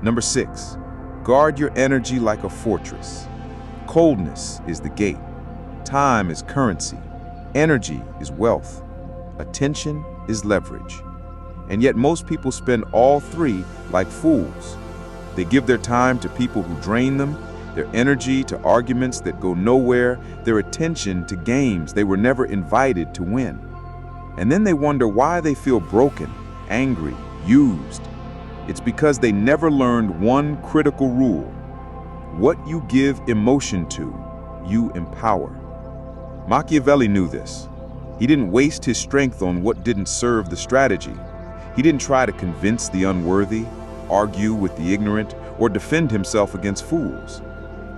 Number 6, guard your energy like a fortress. Coldness is the gate. Time is currency. Energy is wealth. Attention is leverage. And yet most people spend all three like fools. They give their time to people who drain them, their energy to arguments that go nowhere, their attention to games they were never invited to win. And then they wonder why they feel broken, angry, used. It's because they never learned one critical rule. What you give emotion to, you empower. Machiavelli knew this. He didn't waste his strength on what didn't serve the strategy. He didn't try to convince the unworthy, argue with the ignorant, or defend himself against fools.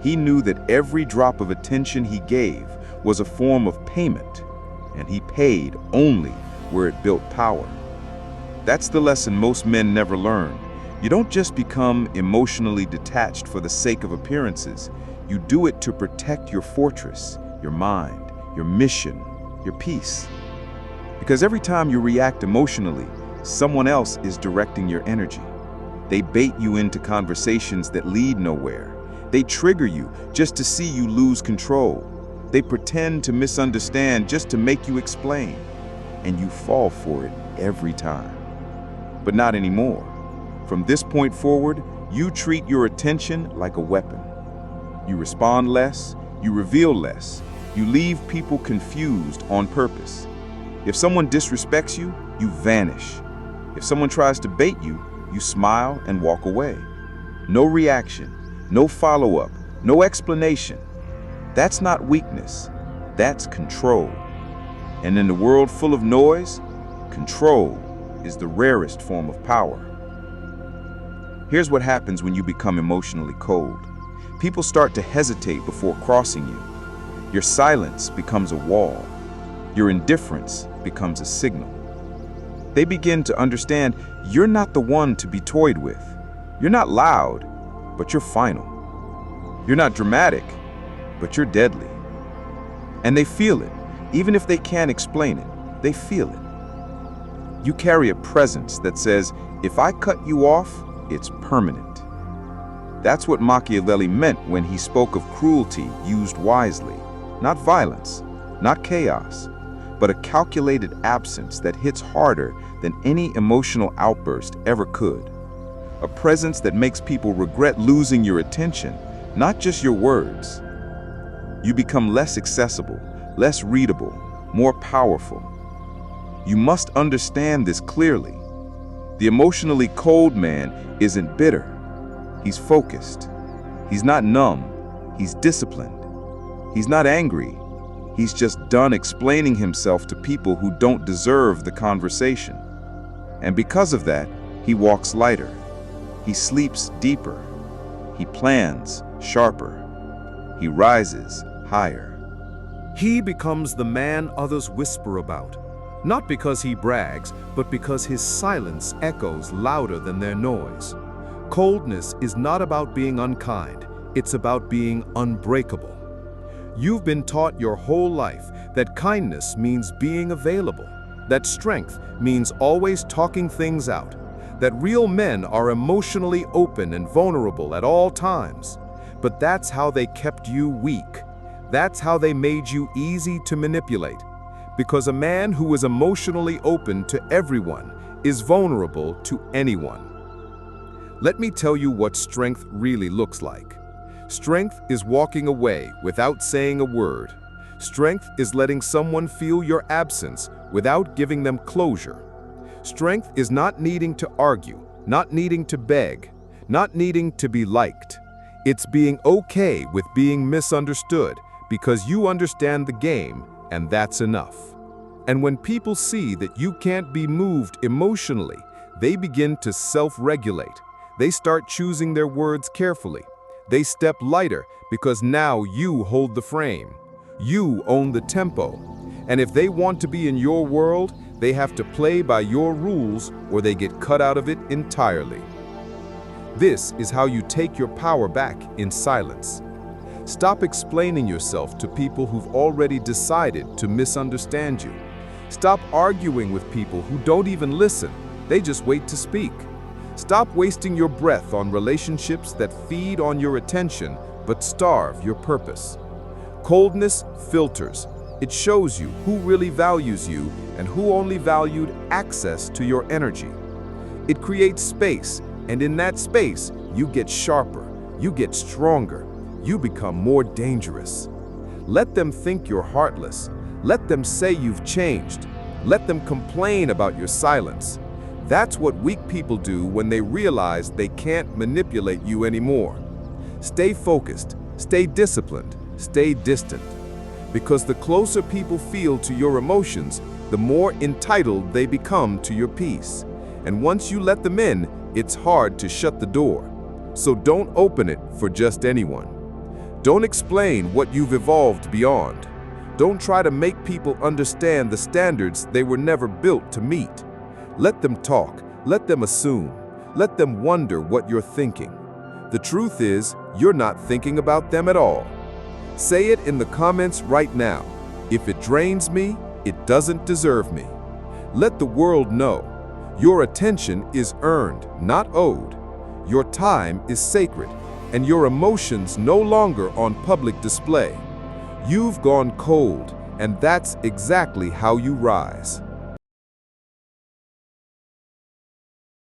He knew that every drop of attention he gave was a form of payment, and he paid only where it built power. That's the lesson most men never learn. You don't just become emotionally detached for the sake of appearances. You do it to protect your fortress, your mind, your mission, your peace. Because every time you react emotionally, someone else is directing your energy. They bait you into conversations that lead nowhere. They trigger you just to see you lose control. They pretend to misunderstand just to make you explain. And you fall for it every time. But not anymore. From this point forward, you treat your attention like a weapon. You respond less, you reveal less, you leave people confused on purpose. If someone disrespects you, you vanish. If someone tries to bait you, you smile and walk away. No reaction, no follow-up, no explanation. That's not weakness, that's control. And in a world full of noise, control is the rarest form of power. Here's what happens when you become emotionally cold. People start to hesitate before crossing you. Your silence becomes a wall. Your indifference becomes a signal. They begin to understand you're not the one to be toyed with. You're not loud, but you're final. You're not dramatic, but you're deadly. And they feel it. Even if they can't explain it, they feel it. You carry a presence that says, if I cut you off, it's permanent. That's what Machiavelli meant when he spoke of cruelty used wisely. Not violence, not chaos, but a calculated absence that hits harder than any emotional outburst ever could. A presence that makes people regret losing your attention, not just your words. You become less accessible, less readable, more powerful. You must understand this clearly. The emotionally cold man isn't bitter. He's focused. He's not numb. He's disciplined. He's not angry. He's just done explaining himself to people who don't deserve the conversation. And because of that, he walks lighter. He sleeps deeper. He plans sharper. He rises higher. He becomes the man others whisper about, not because he brags, but because his silence echoes louder than their noise. Coldness is not about being unkind, it's about being unbreakable. You've been taught your whole life that kindness means being available, that strength means always talking things out, that real men are emotionally open and vulnerable at all times. But that's how they kept you weak. That's how they made you easy to manipulate. Because a man who is emotionally open to everyone is vulnerable to anyone. Let me tell you what strength really looks like. Strength is walking away without saying a word. Strength is letting someone feel your absence without giving them closure. Strength is not needing to argue, not needing to beg, not needing to be liked. It's being okay with being misunderstood because you understand the game, and that's enough. And when people see that you can't be moved emotionally, they begin to self-regulate. They start choosing their words carefully. They step lighter because now you hold the frame. You own the tempo. And if they want to be in your world, they have to play by your rules or they get cut out of it entirely. This is how you take your power back in silence. Stop explaining yourself to people who've already decided to misunderstand you. Stop arguing with people who don't even listen. They just wait to speak. Stop wasting your breath on relationships that feed on your attention but starve your purpose. Coldness filters. It shows you who really values you and who only valued access to your energy. It creates space, and in that space, you get sharper, you get stronger, you become more dangerous. Let them think you're heartless. Let them say you've changed. Let them complain about your silence. That's what weak people do when they realize they can't manipulate you anymore. Stay focused, stay disciplined, stay distant. Because the closer people feel to your emotions, the more entitled they become to your peace. And once you let them in, it's hard to shut the door. So don't open it for just anyone. Don't explain what you've evolved beyond. Don't try to make people understand the standards they were never built to meet. Let them talk, let them assume, let them wonder what you're thinking. The truth is, you're not thinking about them at all. Say it in the comments right now. If it drains me, it doesn't deserve me. Let the world know. Your attention is earned, not owed. Your time is sacred, and your emotions no longer on public display. You've gone cold, and that's exactly how you rise.